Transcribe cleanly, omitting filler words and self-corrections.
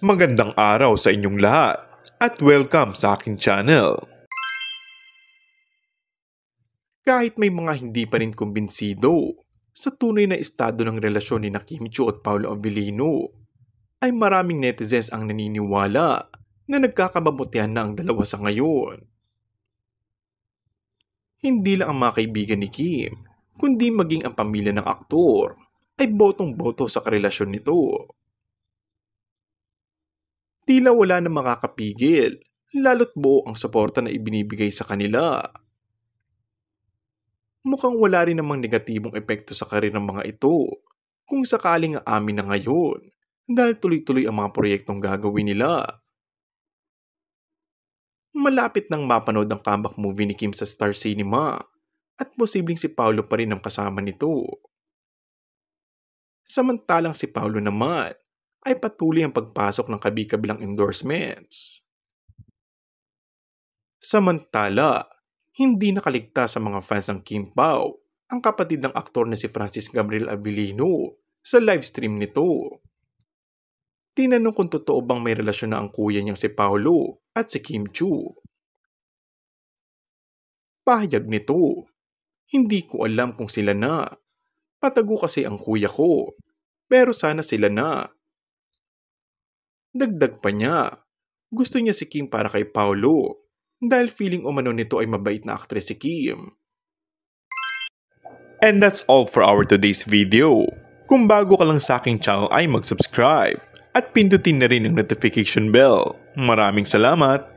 Magandang araw sa inyong lahat at welcome sa aking channel. Kahit may mga hindi pa rin kumbinsido sa tunay na estado ng relasyon ni Kim Chiu at Paolo Avellino, ay maraming netizens ang naniniwala na nagkakamabutihan na ang dalawa sa ngayon. Hindi lang ang mga kaibigan ni Kim, kundi maging ang pamilya ng aktor ay botong-boto sa karelasyon nito. Tila wala na makakapigil, lalo't buo ang suporta na ibinibigay sa kanila. Mukhang wala rin namang negatibong epekto sa karir ng mga ito kung sakaling aamin na ngayon dahil tuloy-tuloy ang mga proyektong gagawin nila. Malapit nang mapanood ang comeback movie ni Kim sa Star Cinema at posibleng si Paolo pa rin ang kasama nito. Samantalang si Paolo naman ay patuloy ang pagpasok ng kabi-kabilang endorsements. Samantala, hindi nakaligtas sa mga fans ng Kim Pao ang kapatid ng aktor na si Francis Gabriel Avellino sa livestream nito. Tinanong kung totoo bang may relasyon na ang kuya niyang si Paolo at si Kim Chiu. Pahayag nito, "Hindi ko alam kung sila na. Patago kasi ang kuya ko, pero sana sila na." Dagdag pa niya, gusto niya si Kim para kay Paolo dahil feeling umano nito ay mabait na aktres si Kim. And that's all for our today's video. Kung bago ka lang sa aking channel ay mag-subscribe at pindutin na rin ang notification bell. Maraming salamat!